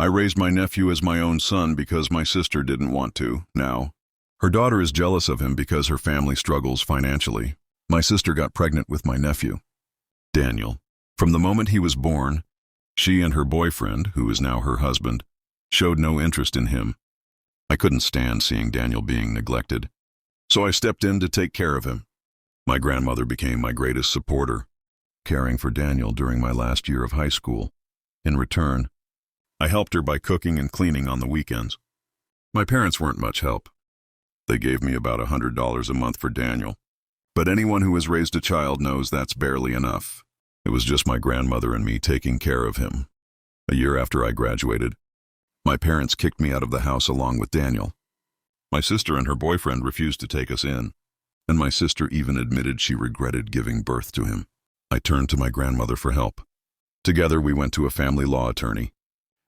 I raised my nephew as my own son because my sister didn't want to. Now, her daughter is jealous of him because her family struggles financially. My sister got pregnant with my nephew, Daniel. From the moment he was born, she and her boyfriend, who is now her husband, showed no interest in him. I couldn't stand seeing Daniel being neglected, so I stepped in to take care of him. My grandmother became my greatest supporter, caring for Daniel during my last year of high school. In return, I helped her by cooking and cleaning on the weekends. My parents weren't much help. They gave me about $100 a month for Daniel, but anyone who has raised a child knows that's barely enough. It was just my grandmother and me taking care of him. A year after I graduated, my parents kicked me out of the house along with Daniel. My sister and her boyfriend refused to take us in, and my sister even admitted she regretted giving birth to him. I turned to my grandmother for help. Together we went to a family law attorney,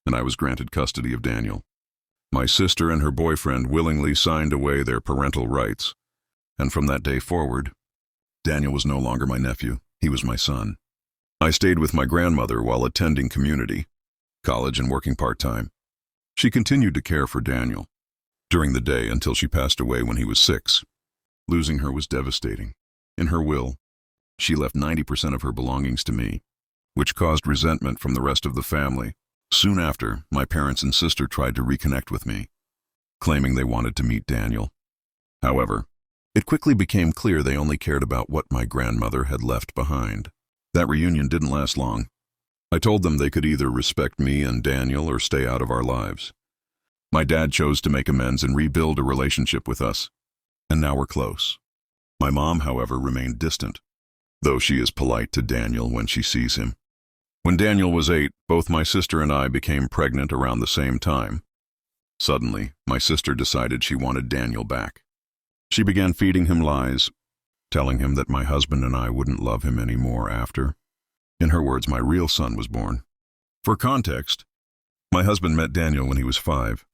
and I was granted custody of Daniel. My sister and her boyfriend willingly signed away their parental rights, and from that day forward, Daniel was no longer my nephew, he was my son. I stayed with my grandmother while attending community, college, and working part-time. She continued to care for Daniel during the day until she passed away when he was 6. Losing her was devastating. In her will, she left 90% of her belongings to me, which caused resentment from the rest of the family. Soon after, my parents and sister tried to reconnect with me, claiming they wanted to meet Daniel. However, it quickly became clear they only cared about what my grandmother had left behind. That reunion didn't last long. I told them they could either respect me and Daniel or stay out of our lives. My dad chose to make amends and rebuild a relationship with us, and now we're close. My mom, however, remained distant, though she is polite to Daniel when she sees him. When Daniel was 8, both my sister and I became pregnant around the same time. Suddenly, my sister decided she wanted Daniel back. She began feeding him lies, telling him that my husband and I wouldn't love him anymore after. In her words, my real son was born. For context, my husband met Daniel when he was 5,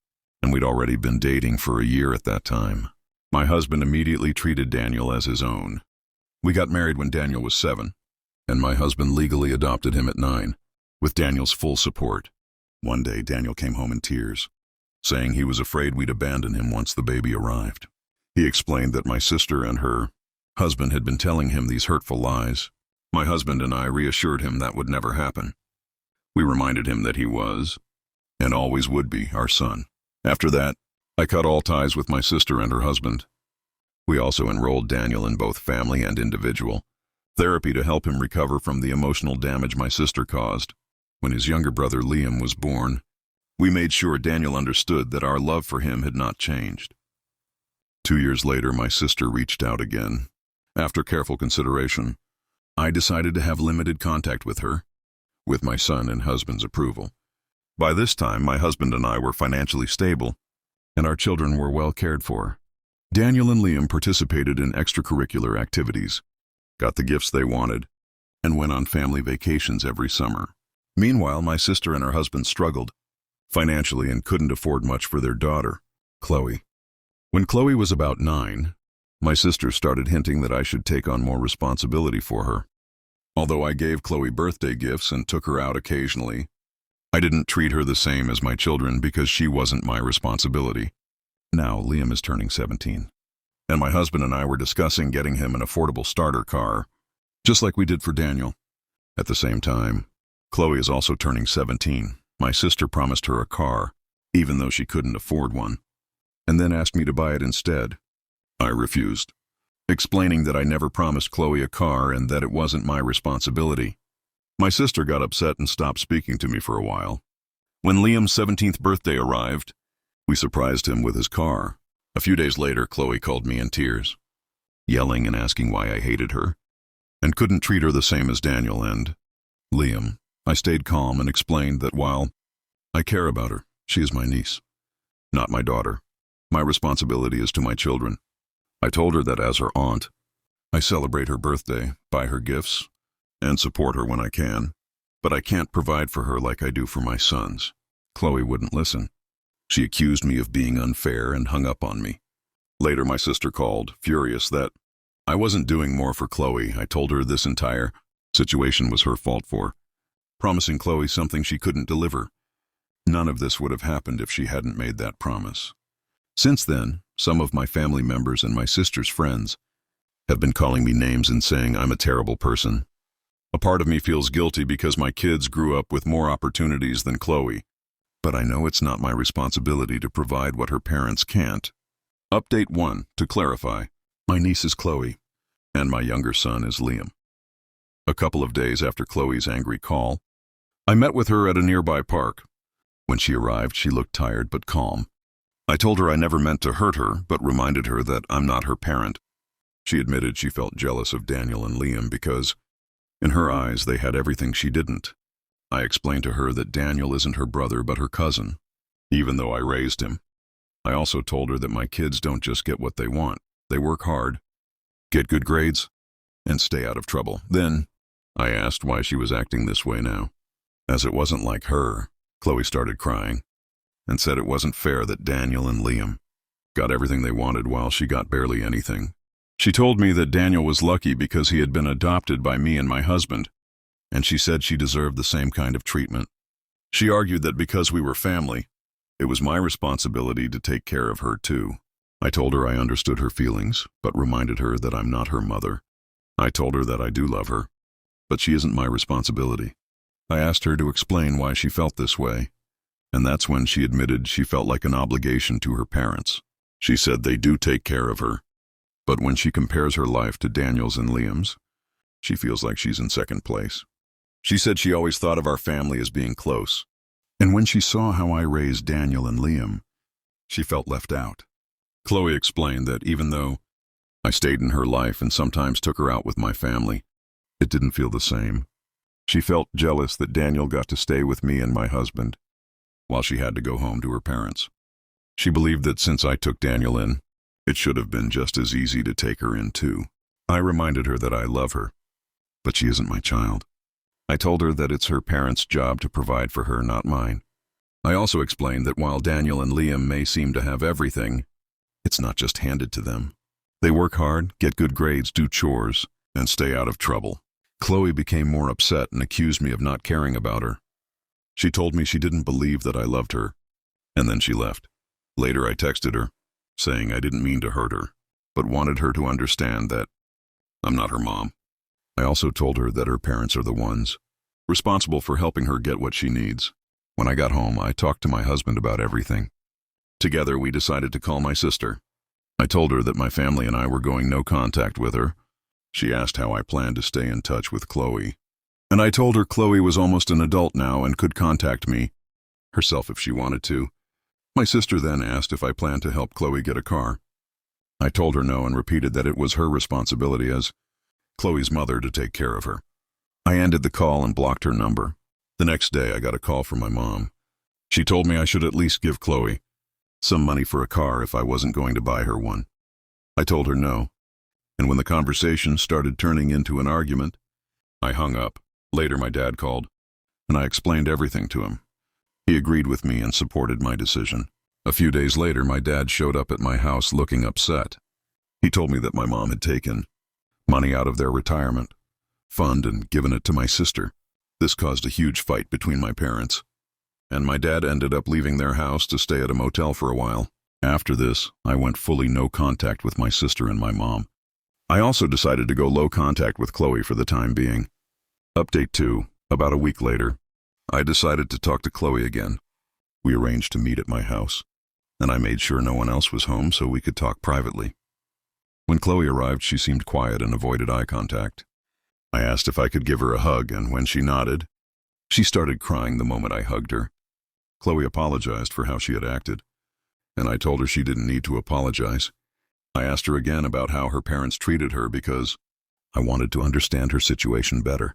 and we'd already been dating for a year at that time. My husband immediately treated Daniel as his own. We got married when Daniel was 7. And my husband legally adopted him at 9, with Daniel's full support. One day, Daniel came home in tears, saying he was afraid we'd abandon him once the baby arrived. He explained that my sister and her husband had been telling him these hurtful lies. My husband and I reassured him that would never happen. We reminded him that he was, and always would be, our son. After that, I cut all ties with my sister and her husband. We also enrolled Daniel in both family and individual therapy to help him recover from the emotional damage my sister caused. When his younger brother Liam was born, we made sure Daniel understood that our love for him had not changed. 2 years later, my sister reached out again. After careful consideration, I decided to have limited contact with her, with my son and husband's approval. By this time, my husband and I were financially stable, and our children were well cared for. Daniel and Liam participated in extracurricular activities, got the gifts they wanted, and went on family vacations every summer. Meanwhile, my sister and her husband struggled financially and couldn't afford much for their daughter, Chloe. When Chloe was about 9, my sister started hinting that I should take on more responsibility for her. Although I gave Chloe birthday gifts and took her out occasionally, I didn't treat her the same as my children because she wasn't my responsibility. Now Liam is turning 17. And my husband and I were discussing getting him an affordable starter car, just like we did for Daniel. At the same time, Chloe is also turning 17. My sister promised her a car, even though she couldn't afford one, and then asked me to buy it instead. I refused, explaining that I never promised Chloe a car and that it wasn't my responsibility. My sister got upset and stopped speaking to me for a while. When Liam's 17th birthday arrived, we surprised him with his car. A few days later, Chloe called me in tears, yelling and asking why I hated her and couldn't treat her the same as Daniel and Liam. I stayed calm and explained that while I care about her, she is my niece, not my daughter. My responsibility is to my children. I told her that as her aunt, I celebrate her birthday, buy her gifts, and support her when I can, but I can't provide for her like I do for my sons. Chloe wouldn't listen. She accused me of being unfair and hung up on me. Later, my sister called, furious that I wasn't doing more for Chloe. I told her this entire situation was her fault for promising Chloe something she couldn't deliver. None of this would have happened if she hadn't made that promise. Since then, some of my family members and my sister's friends have been calling me names and saying I'm a terrible person. A part of me feels guilty because my kids grew up with more opportunities than Chloe, but I know it's not my responsibility to provide what her parents can't. Update 1, to clarify, my niece is Chloe, and my younger son is Liam. A couple of days after Chloe's angry call, I met with her at a nearby park. When she arrived, she looked tired but calm. I told her I never meant to hurt her, but reminded her that I'm not her parent. She admitted she felt jealous of Daniel and Liam because, in her eyes, they had everything she didn't. I explained to her that Daniel isn't her brother but her cousin, even though I raised him. I also told her that my kids don't just get what they want. They work hard, get good grades, and stay out of trouble. Then, I asked why she was acting this way now. As it wasn't like her, Chloe started crying and said it wasn't fair that Daniel and Liam got everything they wanted while she got barely anything. She told me that Daniel was lucky because he had been adopted by me and my husband, and she said she deserved the same kind of treatment. She argued that because we were family, it was my responsibility to take care of her too. I told her I understood her feelings, but reminded her that I'm not her mother. I told her that I do love her, but she isn't my responsibility. I asked her to explain why she felt this way, and that's when she admitted she felt like an obligation to her parents. She said they do take care of her, but when she compares her life to Daniel's and Liam's, she feels like she's in second place. She said she always thought of our family as being close, and when she saw how I raised Daniel and Liam, she felt left out. Chloe explained that even though I stayed in her life and sometimes took her out with my family, it didn't feel the same. She felt jealous that Daniel got to stay with me and my husband, while she had to go home to her parents. She believed that since I took Daniel in, it should have been just as easy to take her in too. I reminded her that I love her, but she isn't my child. I told her that it's her parents' job to provide for her, not mine. I also explained that while Daniel and Liam may seem to have everything, it's not just handed to them. They work hard, get good grades, do chores, and stay out of trouble. Chloe became more upset and accused me of not caring about her. She told me she didn't believe that I loved her, and then she left. Later I texted her, saying I didn't mean to hurt her, but wanted her to understand that I'm not her mom. I also told her that her parents are the ones responsible for helping her get what she needs. When I got home, I talked to my husband about everything. Together, we decided to call my sister. I told her that my family and I were going no contact with her. She asked how I planned to stay in touch with Chloe, and I told her Chloe was almost an adult now and could contact me herself if she wanted to. My sister then asked if I planned to help Chloe get a car. I told her no and repeated that it was her responsibility as Chloe's mother to take care of her. I ended the call and blocked her number. The next day, I got a call from my mom. She told me I should at least give Chloe some money for a car if I wasn't going to buy her one. I told her no, and when the conversation started turning into an argument, I hung up. Later, my dad called, and I explained everything to him. He agreed with me and supported my decision. A few days later, my dad showed up at my house looking upset. He told me that my mom had taken money out of their retirement fund and given it to my sister. This caused a huge fight between my parents, and my dad ended up leaving their house to stay at a motel for a while. After this, I went fully no contact with my sister and my mom. I also decided to go low contact with Chloe for the time being. Update 2, about a week later, I decided to talk to Chloe again. We arranged to meet at my house, and I made sure no one else was home so we could talk privately. When Chloe arrived, she seemed quiet and avoided eye contact. I asked if I could give her a hug, and when she nodded, she started crying the moment I hugged her. Chloe apologized for how she had acted, and I told her she didn't need to apologize. I asked her again about how her parents treated her because I wanted to understand her situation better.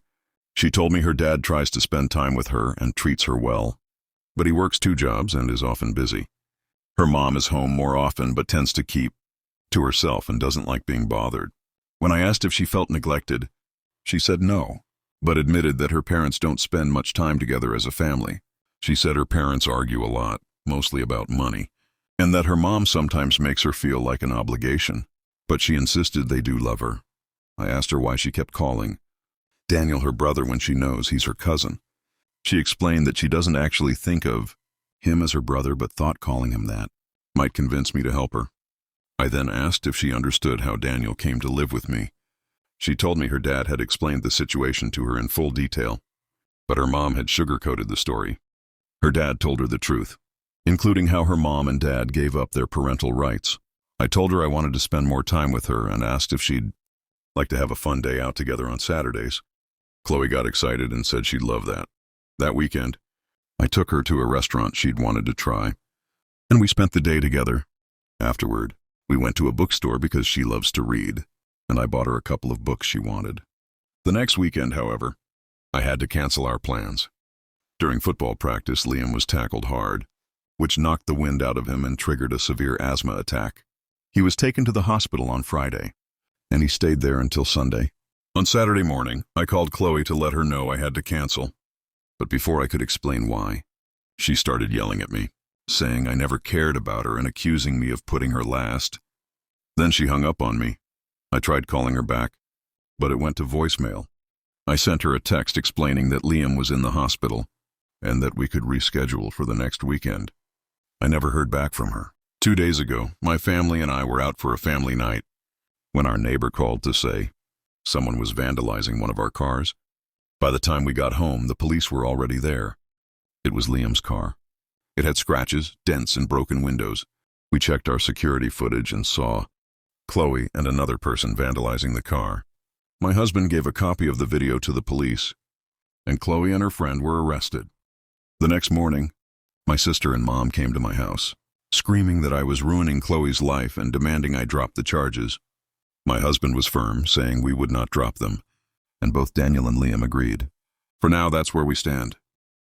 She told me her dad tries to spend time with her and treats her well, but he works 2 jobs and is often busy. Her mom is home more often but tends to keep to herself and doesn't like being bothered. When I asked if she felt neglected, she said no, but admitted that her parents don't spend much time together as a family. She said her parents argue a lot, mostly about money, and that her mom sometimes makes her feel like an obligation, but she insisted they do love her. I asked her why she kept calling Daniel her brother when she knows he's her cousin. She explained that she doesn't actually think of him as her brother, but thought calling him that might convince me to help her. I then asked if she understood how Daniel came to live with me. She told me her dad had explained the situation to her in full detail, but her mom had sugarcoated the story. Her dad told her the truth, including how her mom and dad gave up their parental rights. I told her I wanted to spend more time with her and asked if she'd like to have a fun day out together on Saturdays. Chloe got excited and said she'd love that. That weekend, I took her to a restaurant she'd wanted to try, and we spent the day together. Afterward, we went to a bookstore because she loves to read, and I bought her a couple of books she wanted. The next weekend, however, I had to cancel our plans. During football practice, Liam was tackled hard, which knocked the wind out of him and triggered a severe asthma attack. He was taken to the hospital on Friday, and he stayed there until Sunday. On Saturday morning, I called Chloe to let her know I had to cancel, but before I could explain why, she started yelling at me, saying I never cared about her and accusing me of putting her last. Then she hung up on me. I tried calling her back, but it went to voicemail. I sent her a text explaining that Liam was in the hospital and that we could reschedule for the next weekend. I never heard back from her. 2 days ago, my family and I were out for a family night when our neighbor called to say someone was vandalizing one of our cars. By the time we got home, the police were already there. It was Liam's car. It had scratches, dents, and broken windows. We checked our security footage and saw Chloe and another person vandalizing the car. My husband gave a copy of the video to the police, and Chloe and her friend were arrested. The next morning, my sister and mom came to my house, screaming that I was ruining Chloe's life and demanding I drop the charges. My husband was firm, saying we would not drop them, and both Daniel and Liam agreed. For now, that's where we stand.